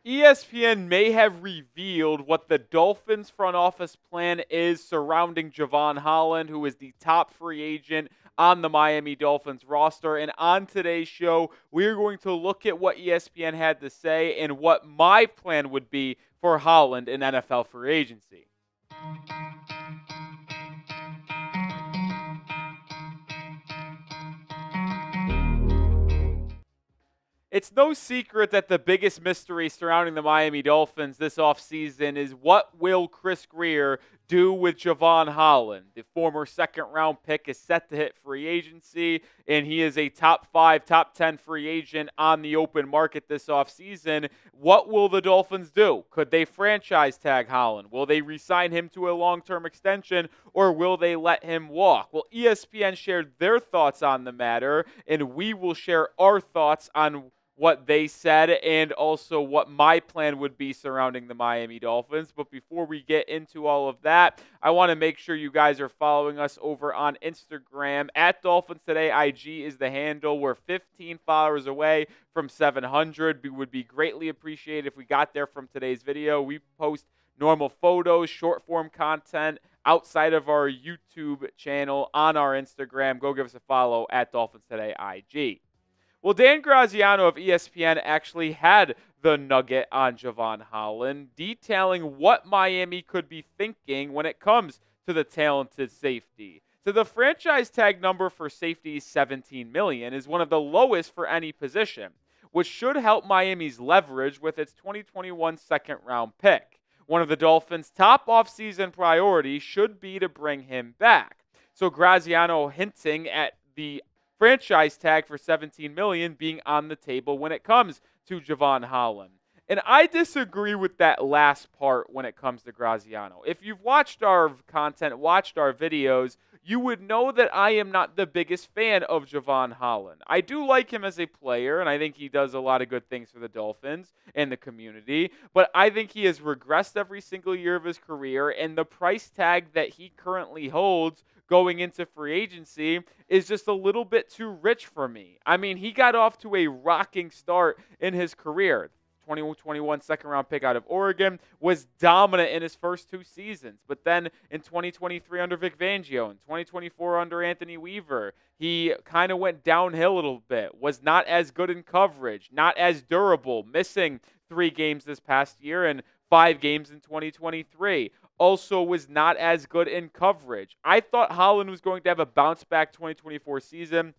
ESPN may have revealed what the Dolphins front office plan is surrounding Javon Holland, who is the top free agent on the Miami Dolphins roster. And on today's show, we're going to look at what ESPN had to say and what my plan would be for Holland in NFL free agency. It's no secret that the biggest mystery surrounding the Miami Dolphins this offseason is what will Chris Grier do with Javon Holland? The former second-round pick is set to hit free agency, and he is a top 5, top 10 free agent on the open market this offseason. What will the Dolphins do? Could they franchise tag Holland? Will they re-sign him to a long-term extension, or will they let him walk? Well, ESPN shared their thoughts on the matter, and we will share our thoughts on what they said and also what my plan would be surrounding the Miami Dolphins. But before we get into all of that, I want to make sure you guys are following us over on Instagram at Dolphins Today. IG is the handle. We're 15 followers away from 700. It would be greatly appreciated if we got there from today's video. We post normal photos, short form content outside of our YouTube channel on our Instagram. Go give us a follow at Dolphins Today IG. Well, Dan Graziano of ESPN actually had the nugget on Javon Holland, detailing what Miami could be thinking when it comes to the talented safety. So the franchise tag number for safety, $17 million, is one of the lowest for any position, which should help Miami's leverage with its 2021 second-round pick. One of the Dolphins' top offseason priorities should be to bring him back. So Graziano hinting at the franchise tag for $17 million being on the table when it comes to Javon Holland. And I disagree with that last part when it comes to Graziano. If you've watched our content, watched our videos, you would know that I am not the biggest fan of Javon Holland. I do like him as a player, and I think he does a lot of good things for the Dolphins and the community, but I think he has regressed every single year of his career, and the price tag that he currently holds going into free agency is just a little bit too rich for me. I mean, he got off to a rocking start in his career. 2021 second-round pick out of Oregon, was dominant in his first 2 seasons. But then in 2023 under Vic Fangio and 2024 under Anthony Weaver, he kind of went downhill a little bit, was not as good in coverage, not as durable, missing 3 games this past year and 5 games in 2023. Also was not as good in coverage. I thought Holland was going to have a bounce-back 2024 season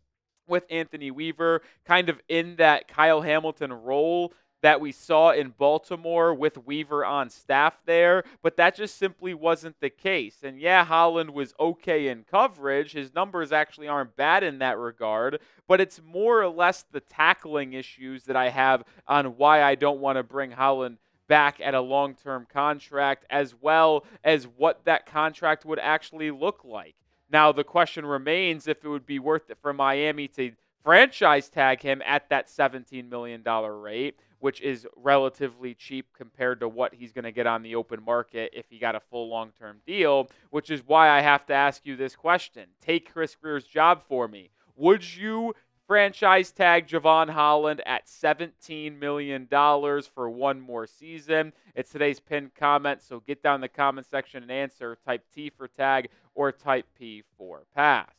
with Anthony Weaver, kind of in that Kyle Hamilton role that we saw in Baltimore with Weaver on staff there, but that just simply wasn't the case. And yeah, Holland was okay in coverage. His numbers actually aren't bad in that regard, but it's more or less the tackling issues that I have on why I don't want to bring Holland back at a long-term contract, as well as what that contract would actually look like. Now, the question remains if it would be worth it for Miami to franchise tag him at that $17 million rate, which is relatively cheap compared to what he's going to get on the open market if he got a full long-term deal, which is why I have to ask you this question. Take Chris Grier's job for me. Would you franchise tag Javon Holland at $17 million for one more season? It's today's pinned comment, so get down in the comment section and answer. Type T for tag or type P for pass.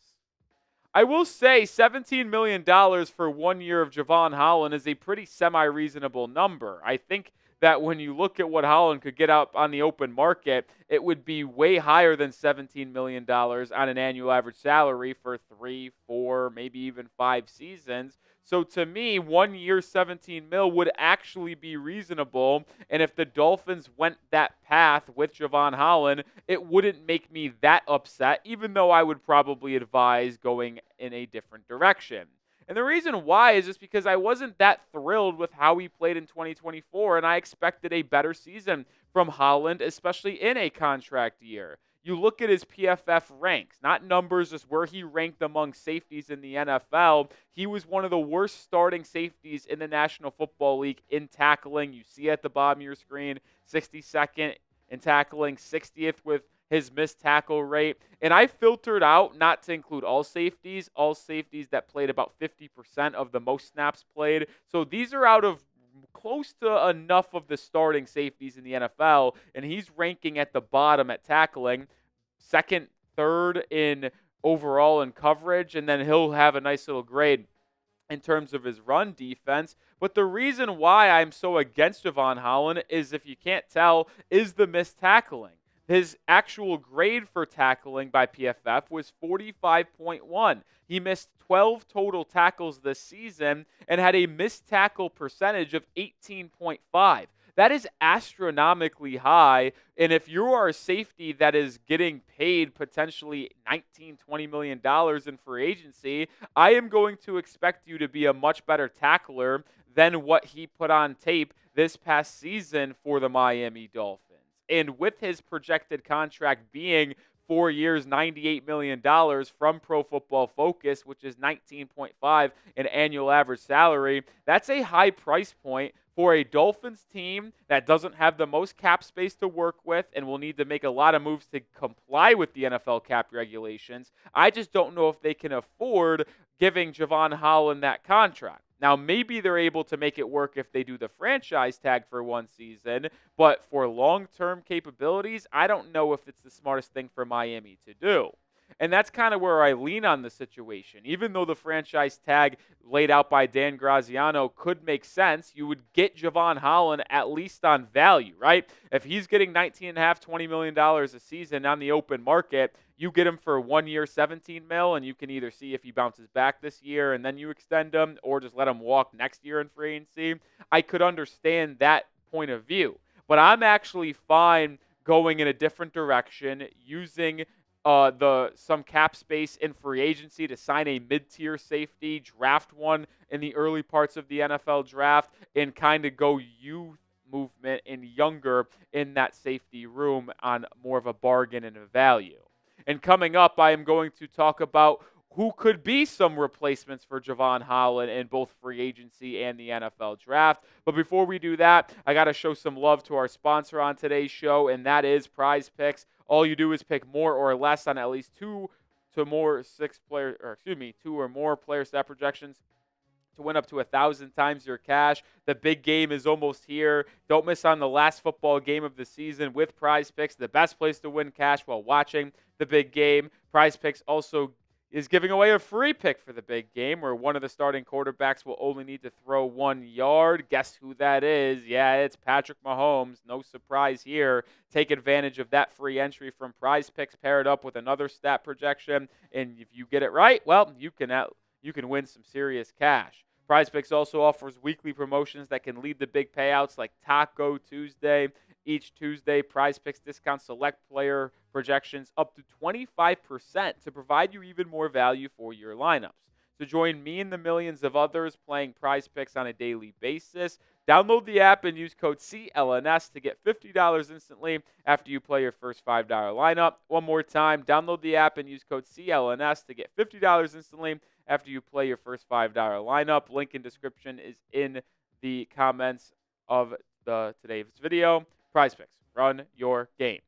I will say $17 million for 1 year of Javon Holland is a pretty semi-reasonable number. I think that when you look at what Holland could get out on the open market, it would be way higher than $17 million on an annual average salary for 3, 4, maybe even 5 seasons. So to me, 1 year, $17 million would actually be reasonable. And if the Dolphins went that path with Javon Holland, it wouldn't make me that upset, even though I would probably advise going in a different direction. And the reason why is just because I wasn't that thrilled with how he played in 2024, and I expected a better season from Holland, especially in a contract year. You look at his PFF ranks, not numbers, just where he ranked among safeties in the NFL. He was one of the worst starting safeties in the National Football League in tackling. You see at the bottom of your screen, 62nd in tackling, 60th with his missed tackle rate. And I filtered out, not to include all safeties that played about 50% of the most snaps played. So these are out of close to enough of the starting safeties in the NFL, and he's ranking at the bottom at tackling, second, third in overall in coverage, and then he'll have a nice little grade in terms of his run defense. But the reason why I'm so against Javon Holland is, if you can't tell, is the missed tackling. His actual grade for tackling by PFF was 45.1. He missed 12 total tackles this season and had a missed tackle percentage of 18.5. That is astronomically high. And if you are a safety that is getting paid potentially $19, $20 million in free agency, I am going to expect you to be a much better tackler than what he put on tape this past season for the Miami Dolphins. And with his projected contract being 4 years, $98 million from Pro Football Focus, which is 19.5 an annual average salary, that's a high price point for a Dolphins team that doesn't have the most cap space to work with and will need to make a lot of moves to comply with the NFL cap regulations. I just don't know if they can afford giving Javon Holland that contract. Now, maybe they're able to make it work if they do the franchise tag for one season, but for long-term capabilities, I don't know if it's the smartest thing for Miami to do. And that's kind of where I lean on the situation. Even though the franchise tag laid out by Dan Graziano could make sense, you would get Javon Holland at least on value, right? If he's getting $19.5, $20 million a season on the open market, you get him for 1 year, $17 million, and you can either see if he bounces back this year and then you extend him, or just let him walk next year in free agency. I could understand that point of view. But I'm actually fine going in a different direction, using some cap space in free agency to sign a mid-tier safety, draft one in the early parts of the NFL draft, and kind of go youth movement and younger in that safety room on more of a bargain and a value. And coming up, I am going to talk about who could be some replacements for Javon Holland in both free agency and the NFL draft. But before we do that, I got to show some love to our sponsor on today's show, and that is Prize Picks. All you do is pick more or less on at least two or more player stat projections to win up to 1,000 times your cash. The big game is almost here. Don't miss on the last football game of the season with Prize Picks, the best place to win cash while watching the big game. Prize Picks also is giving away a free pick for the big game, where one of the starting quarterbacks will only need to throw 1 yard. Guess who that is? Yeah, it's Patrick Mahomes. No surprise here. Take advantage of that free entry from Prize Picks, pair it up with another stat projection, and if you get it right, well, you can win some serious cash. Prize Picks also offers weekly promotions that can lead to big payouts, like Taco Tuesday. Each Tuesday, Prize Picks discounts select player projections up to 25% to provide you even more value for your lineups. So join me and the millions of others playing Prize Picks on a daily basis. Download the app and use code CLNS to get $50 instantly after you play your first $5 lineup. One more time, download the app and use code CLNS to get $50 instantly after you play your first $5 lineup. Link in description is in the comments of today's video. Prize Picks, run your game.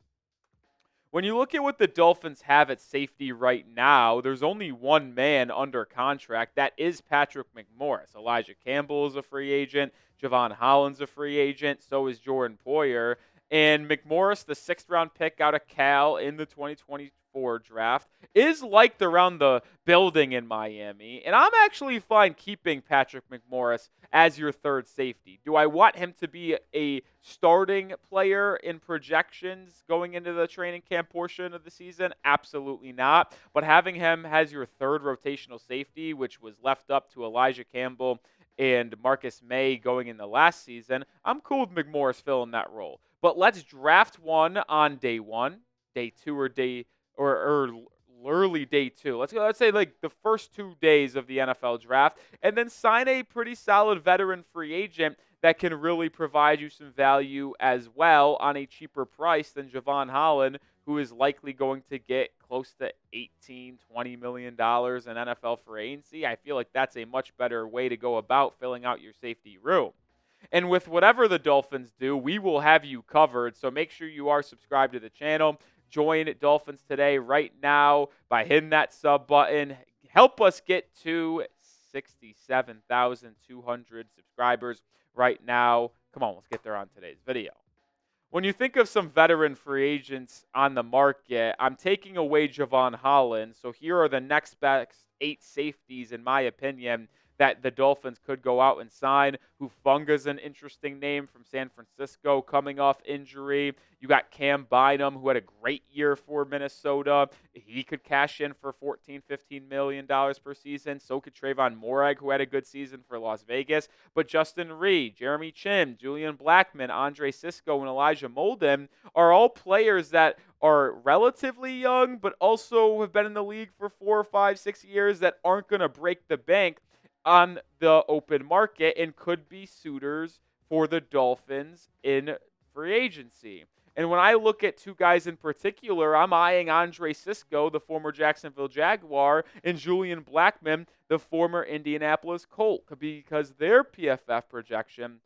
When you look at what the Dolphins have at safety right now, there's only one man under contract. That is Patrick McMorris. Elijah Campbell is a free agent. Javon Holland's a free agent. So is Jordan Poyer. And McMorris, the 6th-round pick out of Cal in the 2024 draft, is liked around the building in Miami. And I'm actually fine keeping Patrick McMorris as your third safety. Do I want him to be a starting player in projections going into the training camp portion of the season? Absolutely not. But having him as your third rotational safety, which was left up to Elijah Campbell and Marcus May going in the last season, I'm cool with McMorris filling that role. But let's draft one on day 1, day 2, or early day 2. Let's say like the first 2 days of the NFL draft, and then sign a pretty solid veteran free agent that can really provide you some value as well on a cheaper price than Javon Holland, who is likely going to get close to $18-20 million in NFL free agency. I feel like that's a much better way to go about filling out your safety room. And with whatever the Dolphins do, we will have you covered. So make sure you are subscribed to the channel. Join Dolphins Today right now by hitting that sub button. Help us get to 67,200 subscribers right now. Come on, let's get there on today's video. When you think of some veteran free agents on the market, I'm taking away Javon Holland. So here are the next best 8 safeties, in my opinion, that the Dolphins could go out and sign. Hufunga's an interesting name from San Francisco coming off injury. You got Cam Bynum, who had a great year for Minnesota. He could cash in for $14, $15 million per season. So could Trayvon Morag, who had a good season for Las Vegas. But Justin Reed, Jeremy Chin, Julian Blackmon, Andre Sisco, and Elijah Molden are all players that are relatively young, but also have been in the league for 4 or 5, 6 years that aren't going to break the bank on the open market and could be suitors for the Dolphins in free agency. And when I look at 2 guys in particular, I'm eyeing Andre Sisco, the former Jacksonville Jaguar, and Julian Blackmon, the former Indianapolis Colt, because their PFF projection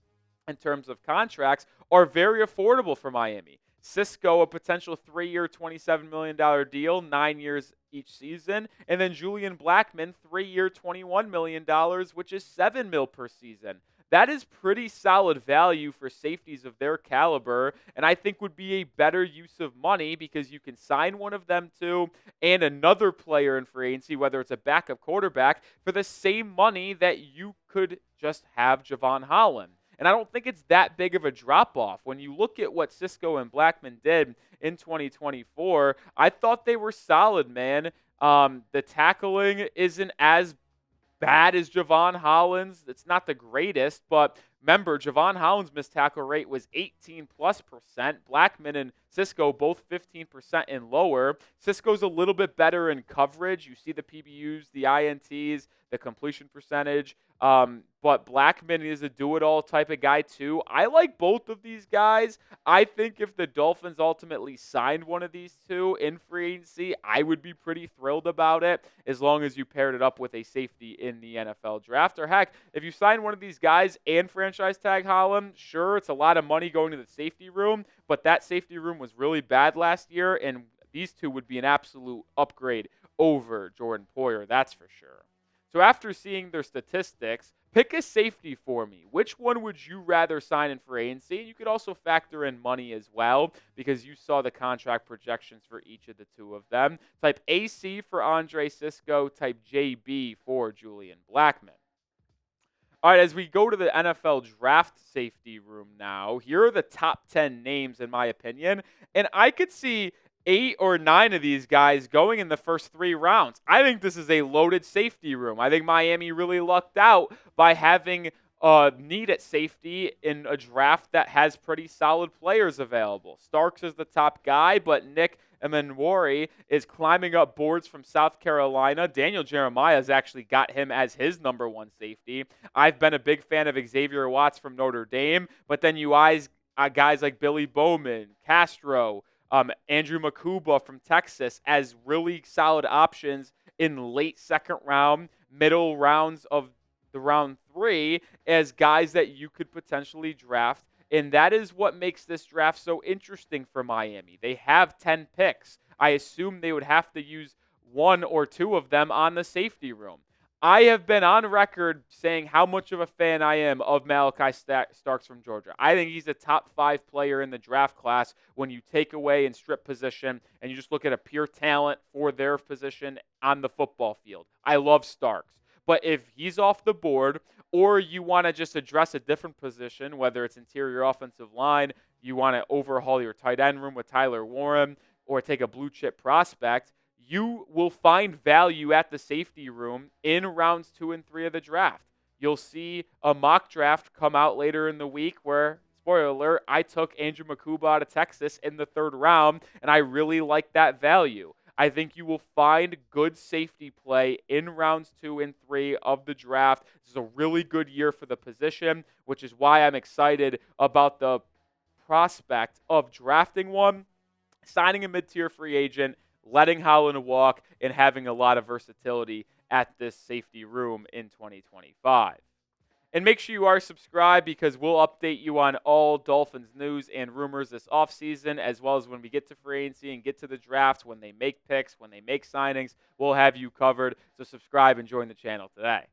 in terms of contracts are very affordable for Miami. Sisco, a potential 3-year, $27 million deal, 9 years each season. And then Julian Blackmon, 3-year, $21 million, which is $7 million per season. That is pretty solid value for safeties of their caliber, and I think would be a better use of money because you can sign one of them too and another player in free agency, whether it's a backup quarterback, for the same money that you could just have Javon Holland. And I don't think it's that big of a drop-off. When you look at what Sisco and Blackmon did in 2024, I thought they were solid, man. The tackling isn't as bad as Javon Holland's. It's not the greatest, but remember, Javon Holland's missed tackle rate was 18+%. Blackmon and Sisco both 15% and lower. Sisco's a little bit better in coverage. You see the PBUs, the INTs, the completion percentage. But Blackmon is a do-it-all type of guy too. I like both of these guys. I think if the Dolphins ultimately signed one of these 2 in free agency, I would be pretty thrilled about it, as long as you paired it up with a safety in the NFL draft. Or heck, if you sign one of these guys and franchise tag Holland, sure, it's a lot of money going to the safety room, but that safety room was really bad last year, and these 2 would be an absolute upgrade over Jordan Poyer, that's for sure. So after seeing their statistics, pick a safety for me. Which one would you rather sign in free agency? You could also factor in money as well, because you saw the contract projections for each of the 2 of them. Type AC for Andre Sisco, type JB for Julian Blackmon. All right, as we go to the NFL draft safety room now, here are the top 10 names in my opinion, and I could see 8 or 9 of these guys going in the first 3 rounds. I think this is a loaded safety room. I think Miami really lucked out by having a need at safety in a draft that has pretty solid players available. Starks is the top guy, but Nick Emmanwori is climbing up boards from South Carolina. Daniel Jeremiah has actually got him as his number 1 safety. I've been a big fan of Xavier Watts from Notre Dame, but then you eyes guys like Billy Bowman, Castro, Andrew Makuba from Texas as really solid options in late second round, middle rounds of the round 3 as guys that you could potentially draft. And that is what makes this draft so interesting for Miami. They have 10 picks. I assume they would have to use 1 or 2 of them on the safety room. I have been on record saying how much of a fan I am of Malachi Starks from Georgia. I think he's a top 5 player in the draft class when you take away and strip position and you just look at a pure talent for their position on the football field. I love Starks. But if he's off the board, or you want to just address a different position, whether it's interior offensive line, you want to overhaul your tight end room with Tyler Warren, or take a blue chip prospect, you will find value at the safety room in rounds 2 and 3 of the draft. You'll see a mock draft come out later in the week where, spoiler alert, I took Andrew Makuba out of Texas in the 3rd round, and I really like that value. I think you will find good safety play in rounds 2 and 3 of the draft. This is a really good year for the position, which is why I'm excited about the prospect of drafting one, signing a mid-tier free agent, letting Holland walk, and having a lot of versatility at this safety room in 2025. And make sure you are subscribed because we'll update you on all Dolphins news and rumors this offseason, as well as when we get to free agency and get to the draft, when they make picks, when they make signings, we'll have you covered. So subscribe and join the channel today.